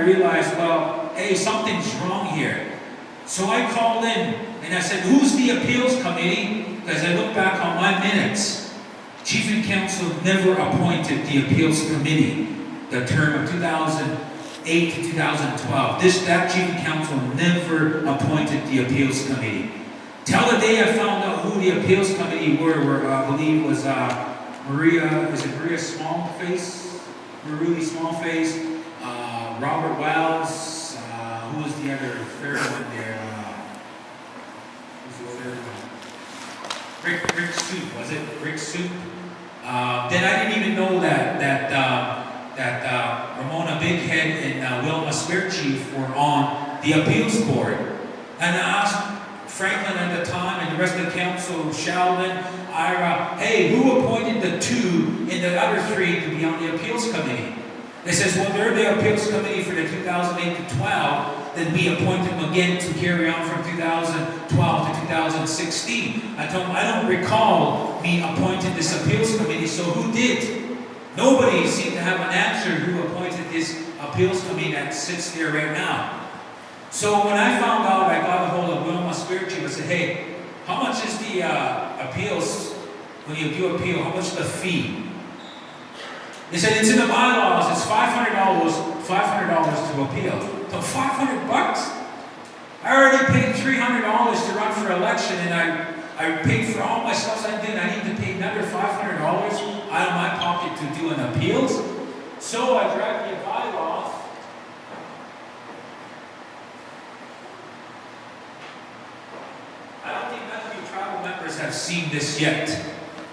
realized, well, hey, something's wrong here. So I called in and I said, who's the appeals committee? Because I look back on my minutes. Chief and Counsel never appointed the appeals committee the term of 2008 to 2012. That Chief and Counsel never appointed the appeals committee. Till the day I found out who the appeals committee were I believe was Maria Smallface, Robert Wells, who was the other third one there? Who's the third one? Rick Soup, was it? Rick Soup. Then I didn't even know that Ramona Bighead and Wilma Spear Chief were on the appeals board. And I asked Franklin at the time and the rest of the council, Sheldon, Ira, hey, who appointed the two and the other three to be on the appeals committee? They says, well, they're the appeals committee for the 2008 to 12, then we appointed them again to carry on from 2012 to 2016. I told them, I don't recall me appointing this appeals committee, so who did? Nobody seemed to have an answer who appointed this appeals committee that sits there right now. So when I found out, I got a hold of Wilma Spear Chief. I said, hey, how much is the appeals, when you do appeal, how much is the fee? They said, it's in the bylaws, it's $500 to appeal. So $500 bucks? I already paid $300 to run for election, and I paid for all my stuff I did. I need to pay another $500 out of my pocket to do an appeals. So I dragged the bylaws. I don't think none of you tribal members have seen this yet.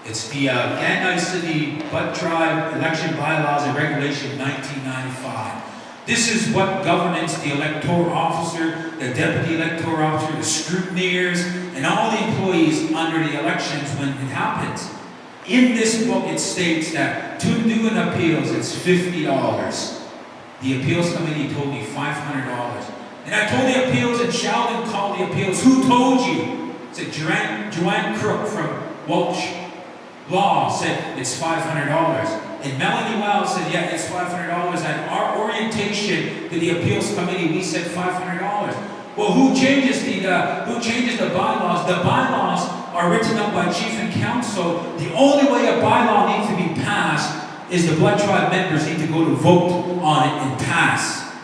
It's the Ganai City Butt Tribe Election Bylaws and Regulation 1995. This is what governs the electoral officer, the deputy electoral officer, the scrutineers, and all the employees under the elections when it happens. In this book, it states that to do an appeals, it's $50. The appeals committee told me $500. And I told the appeals, and Sheldon called the appeals. Who told you? It said Joanne Crook from Welch Law said it's $500. And Melanie Wells said, yeah, it's $500. At our orientation to the appeals committee, we said $500. Well, who changes the bylaws? The bylaws are written up by Chief and Counsel. The only way a bylaw needs to be passed is the Blood Tribe members need to go to vote on it and pass.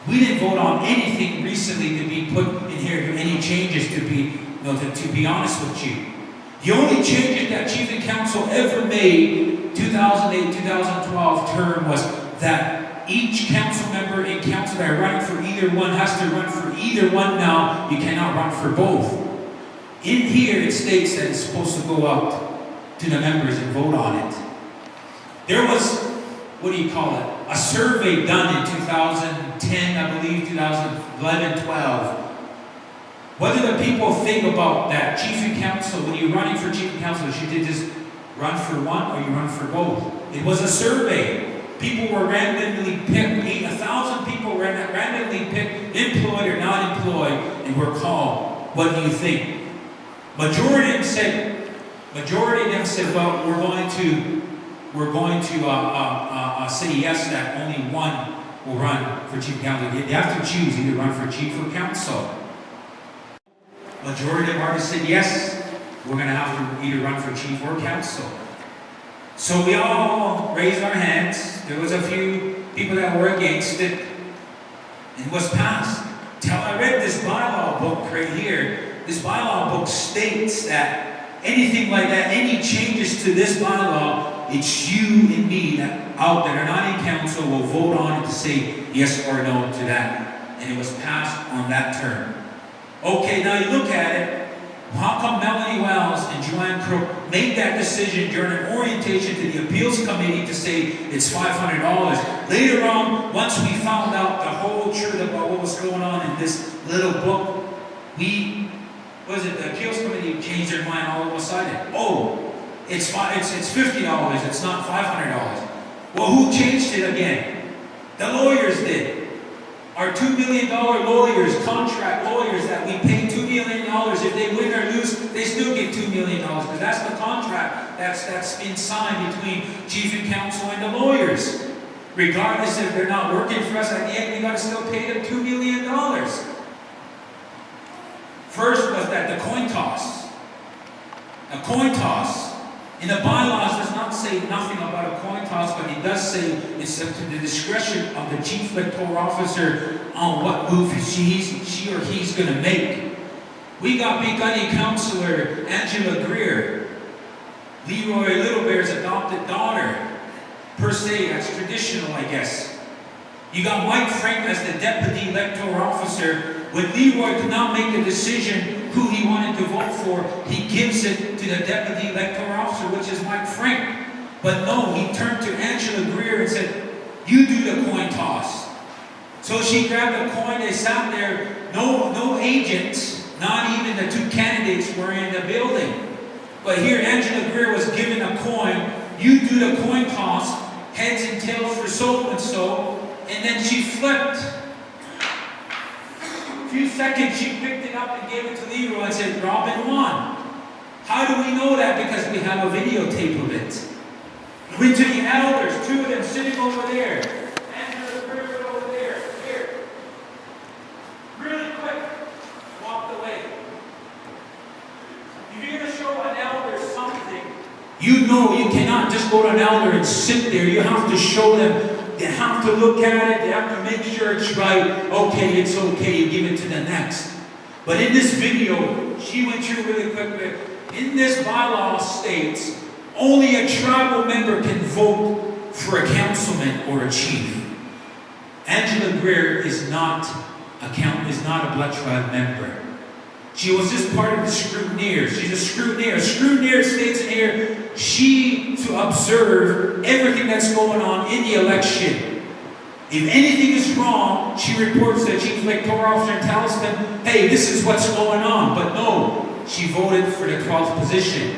We didn't vote on anything recently to be put in here, any changes to be honest with you. The only changes that Chief and Counsel ever made 2008-2012 term was that each council member and council that are running for either one has to run for either one now. You cannot run for both. In here it states that it's supposed to go out to the members and vote on it. There was, a survey done in 2010, I believe, 2011, 12. What do the people think about that? Chief and Counsel, when you're running for Chief and Counsel, should you just run for one or you run for both? It was a survey. People were randomly picked. 1,000 people were randomly picked, employed or not employed, and were called. What do you think? Majority of them said, well, we're going to say yes that only one will run for Chief Counsel. You have to choose either run for Chief or Counsel. Majority of them already said yes, we're going to have to either run for Chief or Counsel. So we all raised our hands. There was a few people that were against it. It was passed. Till I read this bylaw book right here. This bylaw book states that anything like that, any changes to this bylaw, it's you and me that are not in council will vote on it to say yes or no to that. And it was passed on that term. Okay, now you look at it. How come Melanie Wells and Joanne Crook made that decision during an orientation to the appeals committee to say it's $500? Later on, once we found out the whole truth about what was going on in this little book, the appeals committee changed their mind all of a sudden. Oh, it's $50, it's not $500. Well, who changed it again? The lawyers did. Our $2 million lawyers, contract lawyers that we pay $2 million, if they win or lose, they still get $2 million because that's the contract that's been signed between Chief and Counsel and the lawyers. Regardless if they're not working for us, at the end we got to still pay them $2 million. First was that the coin toss. A coin toss. In the bylaws does not say nothing about a coin toss, but it does say it's up to the discretion of the chief electoral officer on what move she or he's going to make. We got Big Gunny Councillor Angela Greer, Leroy Littlebear's adopted daughter. Per se, that's traditional, I guess. You got Mike Frank as the deputy electoral officer. When Leroy could not make a decision who he wanted to vote for, he gives it to the deputy electoral officer, which is Mike Frank. But no, he turned to Angela Greer and said, "You do the coin toss." So she grabbed the coin, they sat there, no agents, not even the two candidates were in the building. But here Angela Greer was given a coin. You do the coin toss, heads and tails for so and so, and then she flipped. A few seconds she picked it up and gave it to Leroy and said, "Robin won." How do we know that? Because we have a videotape of it. Went to the elders, two of them sitting over there. Angela Greer over there. Here. Really quick. Walked away. If you're going to show an elder something, you know you cannot just go to an elder and sit there. You have to show them. They have to look at it. They have to make sure it's right. Okay, it's okay. You give it to the next. But in this video, she went through really quickly. In this bylaw states, only a tribal member can vote for a councilman or a chief. Angela Greer is not a blood tribe member. She was just part of the scrutineers. She's a scrutineer. A scrutineer states in here, she to observe everything that's going on in the election. If anything is wrong, she reports to the chief electoral officer and tells them, "Hey, this is what's going on." But no, she voted for the 12th position.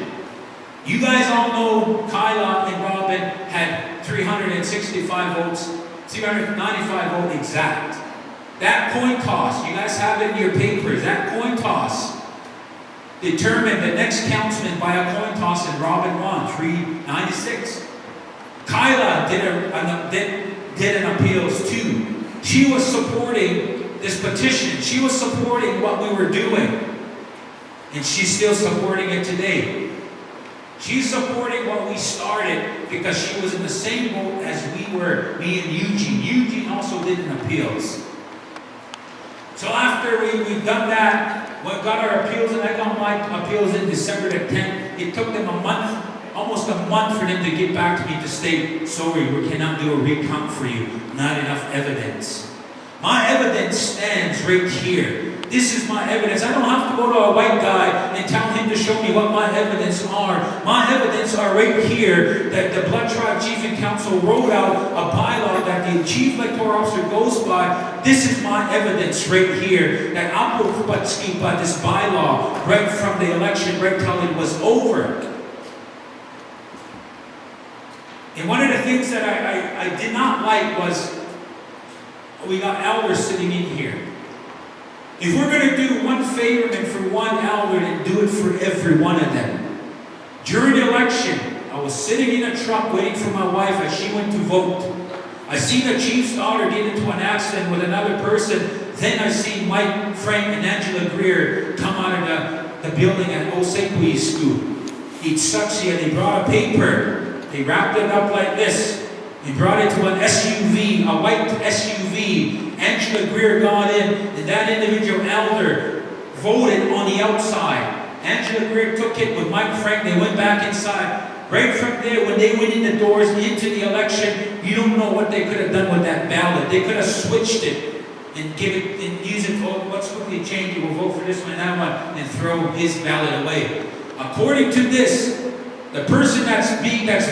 You guys all know Kyla and Robin had 365 votes, 395 vote exact. That coin toss, you guys have it in your papers, that coin toss determined the next councilman by a coin toss, and Robin won, 396. Kyla did an appeals too. She was supporting this petition. She was supporting what we were doing. And she's still supporting it today. She's supporting what we started because she was in the same boat as we were, me and Eugene. Eugene also did an appeals. So after we've done that, we got our appeals, and I got my appeals in December the 10th. It took them a month, almost a month for them to get back to me to state, "Sorry, we cannot do a recount for you. Not enough evidence." My evidence stands right here. This is my evidence. I don't have to go to a white guy and tell him to show me what my evidence are. My evidence are right here that the Blood Tribe Chief and Council wrote out a bylaw that the Chief Electoral Officer goes by. This is my evidence right here that Apo Kupatsky by this bylaw right from the election right till it was over. And one of the things that I did not like was we got elders sitting in here. If we're going to do one favorment for one elder, then do it for every one of them. During the election, I was sitting in a truck waiting for my wife as she went to vote. I seen the chief's daughter get into an accident with another person. Then I seen Mike Frank and Angela Greer come out of the building at Osekwe School. Each succeeded. They brought a paper. They wrapped it up like this. They brought it to an SUV, a white SUV. Angela Greer got in, and that individual elder voted on the outside. Angela Greer took it with Mike Frank. They went back inside. Right from there, when they went in the doors into the election, you don't know what they could have done with that ballot. They could have switched it and give it and use it. Oh, what's quickly change? We'll vote for this one and that one, and throw his ballot away. According to this, the person that's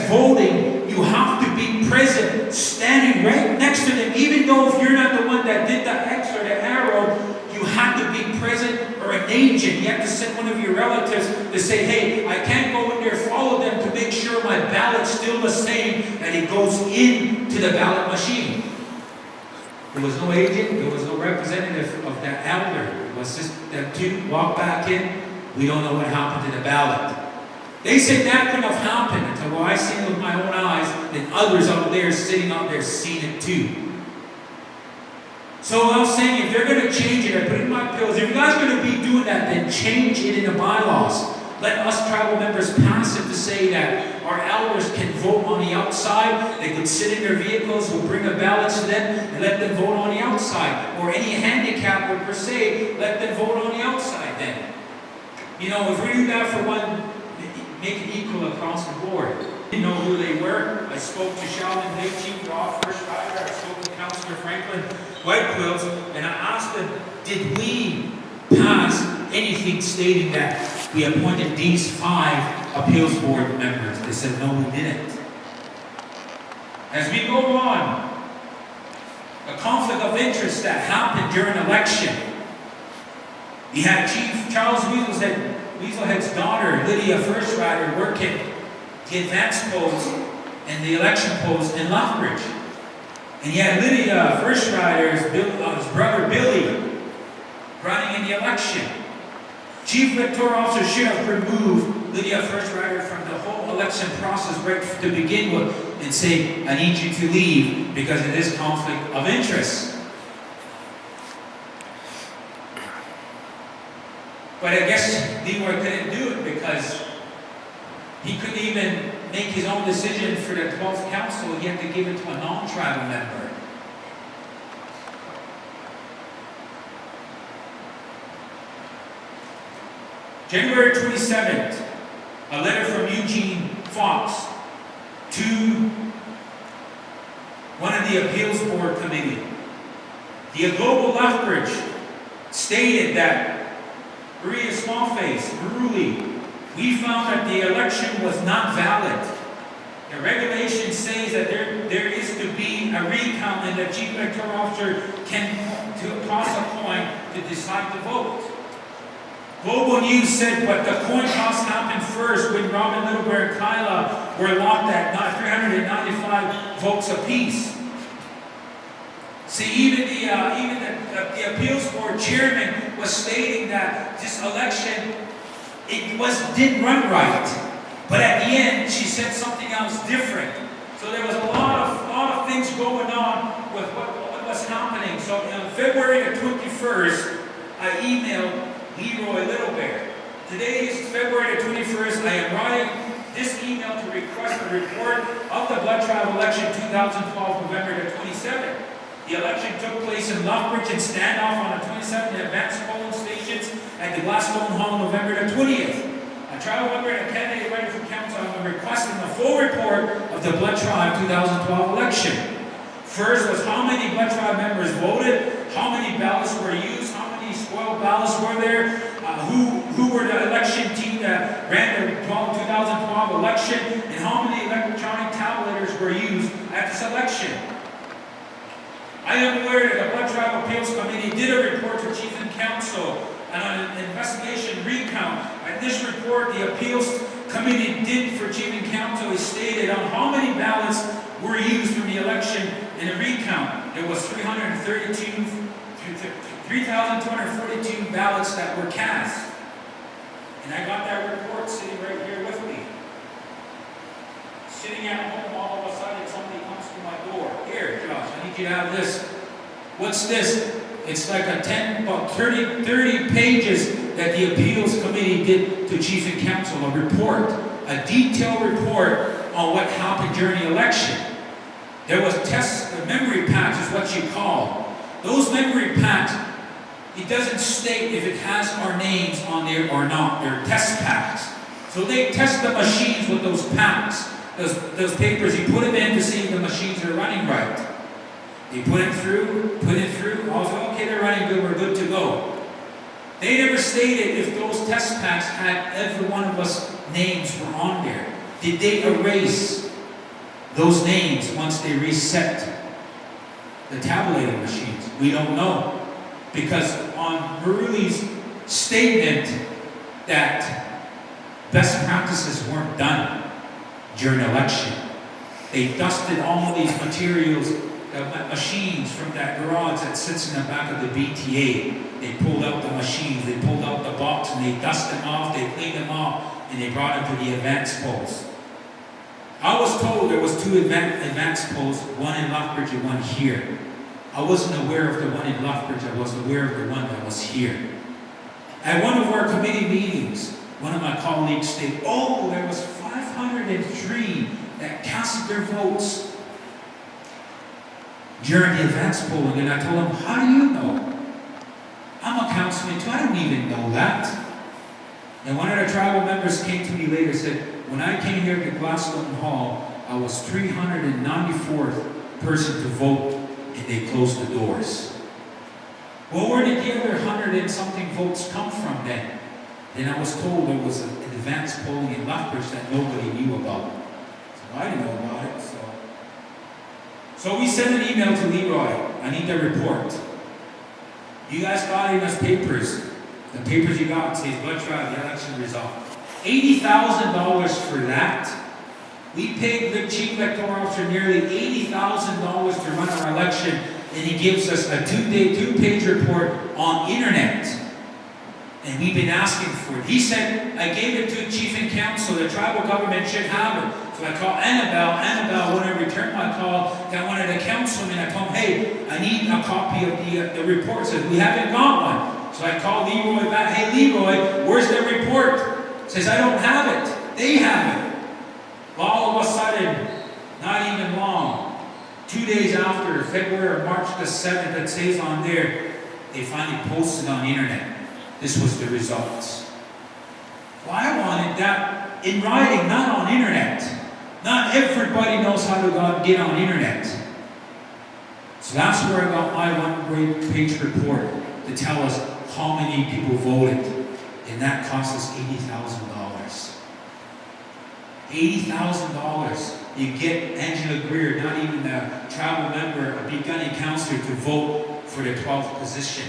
voting, you have to be present, standing right next to them. Even though if you're not the one that did the X or the arrow, you have to be present, or an agent. You have to send one of your relatives to say, "Hey, I can't go in there, follow them to make sure my ballot's still the same," and it goes into the ballot machine. There was no agent, there was no representative of that elder. It was just them two walk back in. We don't know what happened to the ballot. They said that couldn't have happened until I seen it with my own eyes, and others out there sitting out there seen it too. So I'm saying, if they're going to change it, I put it in my pills. If you guys are going to be doing that, then change it in the bylaws. Let us tribal members pass it to say that our elders can vote on the outside. They could sit in their vehicles, we'll bring a ballot to them and let them vote on the outside. Or any handicap or per se, let them vote on the outside then. You know, if we do that for one, make it equal across the board. I didn't know who they were. I spoke to Sheldon Day, Chief Law First Rider. I spoke to Councillor Franklin Whitequills, and I asked them, did we pass anything stating that we appointed these 5 appeals board members? They said, no, we didn't. As we go on, a conflict of interest that happened during election. You had Chief Charles Weaselhead's daughter, Lydia First Rider, working the advance post and the election post in Lethbridge. And you had Lydia First Rider's his brother Billy running in the election. Chief Electoral Officer should have removed Lydia First Rider from the whole election process right to begin with and say, I need you to leave because of this conflict of interest. But I guess Leroy couldn't do it because he couldn't even make his own decision for the 12th council. He had to give it to a non-tribal member. January 27th, a letter from Eugene Fox to one of the appeals board committee. The Global Lethbridge stated that Maria Smallface, Ruli, we found that the election was not valid. The regulation says that there is to be a recount and the Chief Electoral Officer can toss a coin to decide to vote. Global News said, but the coin toss happened first when Robin Littlebear and Kyla were locked at 395 votes apiece. See, even the appeals board chairman was stating that this election didn't run right. But at the end, she said something else different. So there was a lot of things going on with what was happening. So on February the 21st, I emailed Leroy Littlebear. Today is February the 21st. I am writing this email to request a report of the blood tribe election 2012, November the 27th. The election took place in Lethbridge and standoff on the 27th advanced polling stations at the Glasgow Hall, November the 20th. A tribal member and a candidate running for council have been requesting a full report of the blood tribe 2012 election. First was how many blood tribe members voted, how many ballots were used, how many spoiled ballots were there, who were the election team that ran the 2012 election, and how many electronic tabulators were used at this election. I am aware that the Blood Tribe Appeals Committee did a report to Chief and Council and on an investigation recount. And this report the Appeals Committee did for Chief and Council is stated on how many ballots were used from the election in a recount. There was 3,242 ballots that were cast. And I got that report sitting right here with me. Sitting at home, all of a sudden somebody comes to my door. Here, Josh, I need you to have this. What's this? It's like about 30 pages that the appeals committee did to Chief and Council, a report, a detailed report on what happened during the election. There was memory packs is what you call. Those memory packs, it doesn't state if it has our names on there or not. They're test packs. So they test the machines with those packs. Those papers, you put them in to see if the machines are running right. You put it through, also, okay, they're running good, we're good to go. They never stated if those test packs had every one of us names were on there. Did they erase those names once they reset the tabulating machines? We don't know. Because on Maruli's statement that best practices weren't done during election. They dusted all of these materials machines from that garage that sits in the back of the BTA. They pulled out the machines, they pulled out the box, and they dusted them off, they cleaned them off, and they brought them to the advance post. I was told there was 2 advance posts, one in Lethbridge and one here. I wasn't aware of the one in Lethbridge, I was aware of the one that was here. At one of our committee meetings, one of my colleagues stated, oh, there was 503 that casted their votes during the advance polling. And I told him, how do you know? I'm a councilman too, I don't even know that. And one of the tribal members came to me later and said, when I came here to Gladstone Hall, I was 394th person to vote, and they closed the doors. Well, where did the other 100 and something votes come from then? Then I was told there was an advance polling in Lethbridge that nobody knew about. So I didn't know about it. So we sent an email to Leroy. I need the report. You guys got in us papers. The papers you got says blood trial, the election result. $80,000 for that. We paid the chief electoral officer nearly $80,000 to run our election, and he gives us a 2-page report on internet. And we've been asking for it. He said, I gave it to chief and council, the tribal government should have it. So I called Annabelle. Annabelle, when I returned my call, got one of the councilmen. I told him, hey, I need a copy of the report. Says, we haven't got one. So I called Leroy back, hey Leroy, where's the report? Says, I don't have it. They have it. Well, all of a sudden, not even long, 2 days after, February or March the 7th, it says on there, they finally posted on the internet. This was the results. Well, I wanted that in writing, not on internet. Not everybody knows how to get on internet. So that's where I got my 1-page report to tell us how many people voted. And that cost us $80,000. $80,000. You get Angela Greer, not even a tribal member, a Big Gunny councillor, to vote for the 12th position.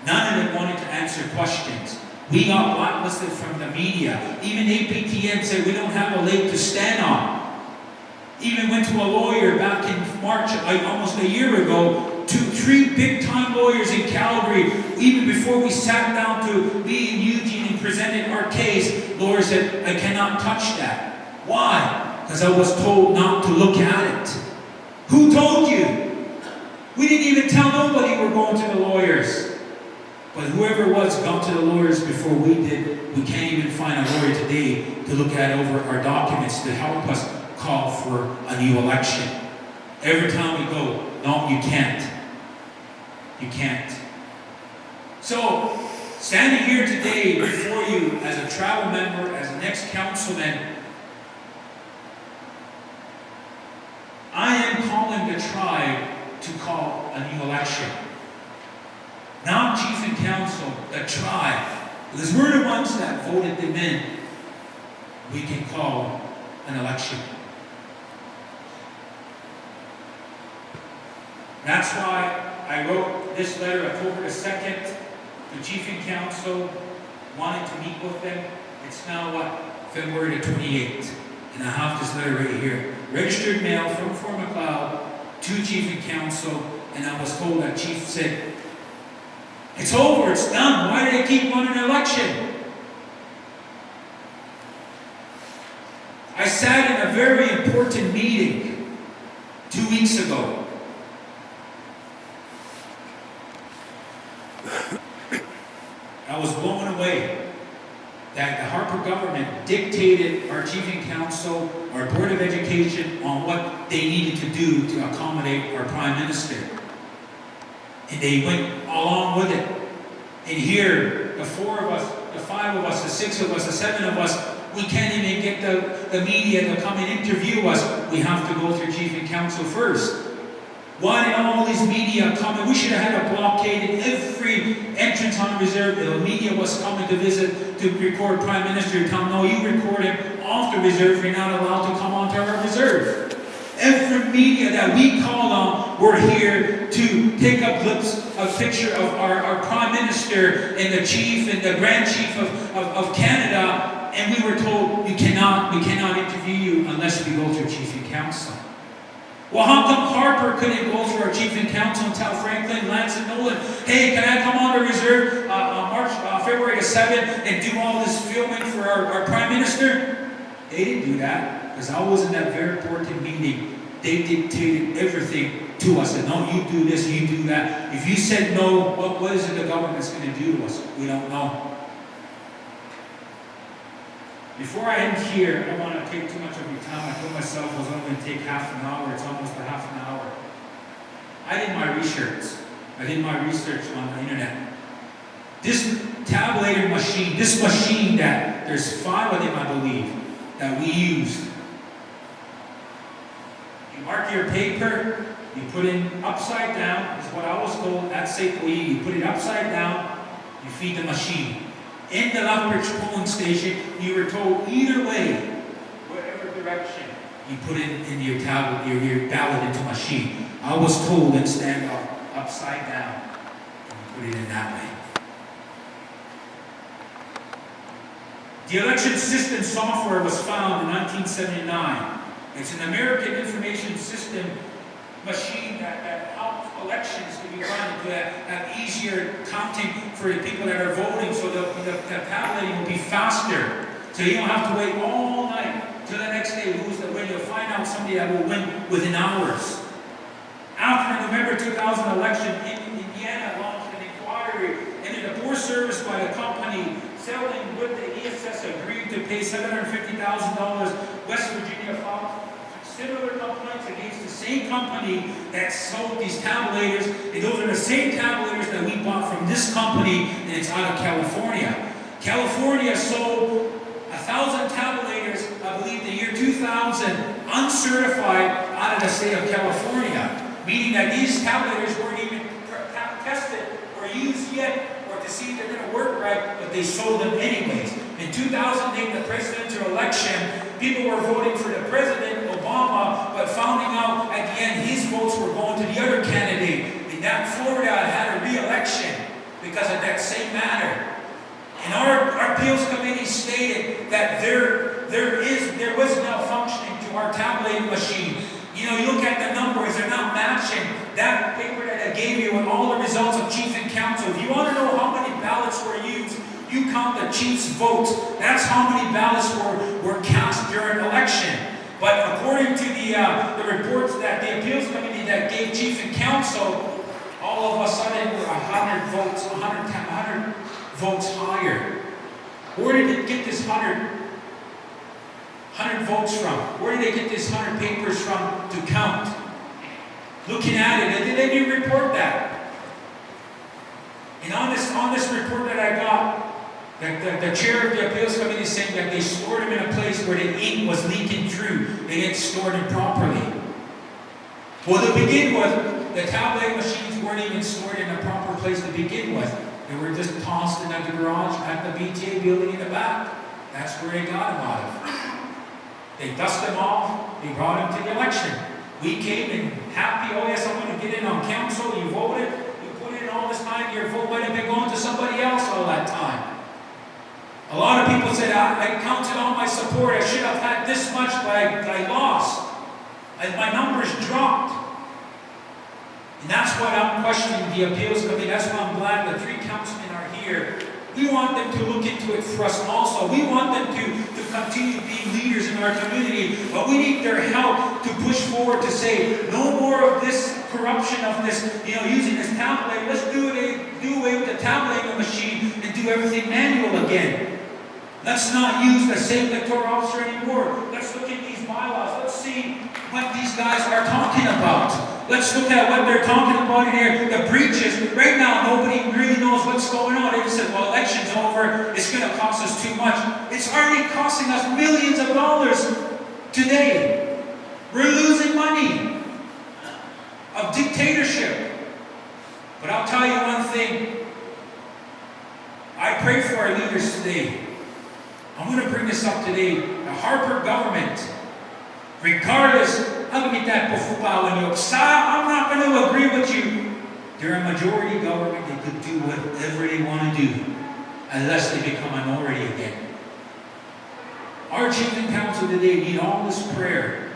None of them wanted to answer questions. We got blacklisted from the media. Even APTN said we don't have a leg to stand on. Even went to a lawyer back in March, almost a year ago, 3 big-time lawyers in Calgary. Even before we sat down to be in Eugene and presented our case, lawyers said, I cannot touch that. Why? Because I was told not to look at it. Who told you? We didn't even tell nobody we're going to the lawyers. But whoever was got to the lawyers before we did. We can't even find a lawyer today to look at over our documents to help us call for a new election. Every time we go, no, you can't. You can't. So, standing here today before you as a tribal member, as an ex-councilman, I am calling the tribe to call a new election. Not chief and council, the tribe. Because we're the ones that voted them in. We can call an election. That's why I wrote this letter October the 2nd to chief and council, wanting to meet with them. It's now what? February the 28th. And I have this letter right here. Registered mail from Fort McLeod to chief and council, and I was told that chief said, it's over, it's done. Why do they keep running an election? I sat in a very important meeting 2 weeks ago. I was blown away that the Harper government dictated our chief and council, our board of education, on what they needed to do to accommodate our prime minister. And they went along with it. And here, the 4 of us, the 5 of us, the 6 of us, the 7 of us, we can't even get the media to come and interview us. We have to go through chief and council first. Why did all these media come? And we should have had a blockade in every entrance on reserve. The media was coming to visit, to record Prime Minister. Tell them, no, you record him off the reserve. You're not allowed to come onto our reserve. Every media that we called on were here to take up a picture of our Prime Minister and the Chief and the Grand Chief of Canada, and we were told we cannot interview you unless we go through Chief and Council. Well, how come Harper couldn't go to our chief and counsel and tell Franklin, Lance, and Nolan, hey, can I come on to reserve February the 7th and do all this filming for our Prime Minister? They didn't do that, because I was in that very important meeting. They dictated everything to us. And no, you do this, you do that. If you said no, what is it the government's going to do to us? We don't know. Before I end here, I don't want to take too much of your time. I told myself I was only going to take half an hour. It's almost a half an hour. I did my research. I did my research on the internet. This tabulator machine, this machine that there's 5 of them, I believe, that we used. You mark your paper, you put it upside down, is what I was told, that's safe for you. You put it upside down, you feed the machine. In the Lethbridge polling station, you were told either way, whatever direction, you put it in your tablet, your ballot into machine. I was told then stand up upside down and put it in that way. The election system software was found in 1979. It's an American information system machine that helps elections to be run, to have easier counting for the people that are voting, so the tabulating will be faster. So you don't have to wait all night till the next day who's the winner. You'll find out somebody that will win within hours. After the November 2000 election, Indiana launched an inquiry into the poor service by the company selling with the ESS agreed to pay $750,000. West Virginia filed similar complaints against the same company that sold these tabulators, and those are the same tabulators that we bought from this company, and it's out of California. California sold 1,000 tabulators, I believe, the year 2000, uncertified out of the state of California, meaning that these tabulators weren't even tested or used yet, or to see if they're going to work right, but they sold them anyways. In 2008, the presidential election, people were voting for the president, Obama, but finding out at the end his votes were going to the other candidate. And that Florida had a re-election because of that same matter. And our appeals committee stated that there was malfunctioning to our tabulating machine. You know, you look at the numbers, they're not matching. That paper that I gave you with all the results of chief and counsel, if you want to know how many ballots were used, you count the chief's votes. That's how many ballots were cast during election. But according to the reports that the appeals committee that gave chief and counsel, all of a sudden were 100 votes higher. Where did it get this 100 votes from? Where did they get this 100 papers from to count? Looking at it, they didn't report that. And on this report that I got, the chair of the appeals committee is saying that they stored them in a place where the ink was leaking through. They didn't store them properly. Well, to begin with, the tabulating machines weren't even stored in a proper place to begin with. They were just tossed in at the garage at the BTA building in the back. That's where they got them out of. They dusted them off. They brought them to the election. We came in happy. Oh yes, I'm going to get in on council. You voted. You put in all this time. Your vote might have been going to somebody else all that time. A lot of people said, I counted all my support. I should have had this much, but I lost. And my numbers dropped. And that's what I'm questioning the appeals committee. That's why I'm glad the 3 councilmen are here. We want them to look into it for us also. We want them to continue being leaders in our community. But we need their help to push forward to say, no more of this corruption of this, using this tabulator. Let's do away with the tabulating machine and do everything manual again. Let's not use the same electoral officer anymore. Let's look at these bylaws. Let's see what these guys are talking about. Let's look at what they're talking about in here. The breaches. Right now, nobody really knows what's going on. They just said, well, election's over. It's going to cost us too much. It's already costing us millions of dollars today. We're losing money of dictatorship. But I'll tell you one thing. I pray for our leaders today. I'm going to bring this up today. The Harper government, regardless, I'm not going to agree with you. They're a majority government. They could do whatever they want to do unless they become a minority again. Our chief and council today need all this prayer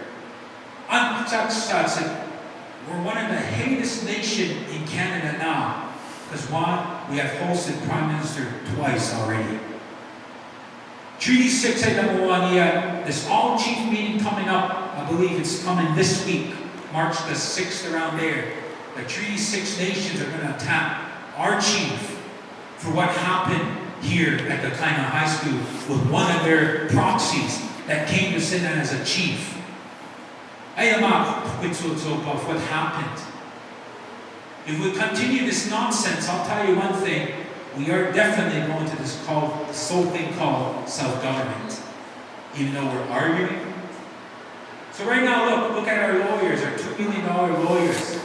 We're one of the hatest nation in Canada now. Because one, we have hosted Prime Minister twice already. Treaty 6 at number 1, this all-chief meeting coming up, I believe it's coming this week, March the 6th around there. The Treaty 6 nations are going to attack our chief for what happened here at the Kaina High School with one of their proxies that came to sit in as a chief. Ayun of what happened. If we continue this nonsense, I'll tell you one thing, we are definitely going to this whole thing called self-government, even though we're arguing. So right now, look at our lawyers, our $2 million lawyers.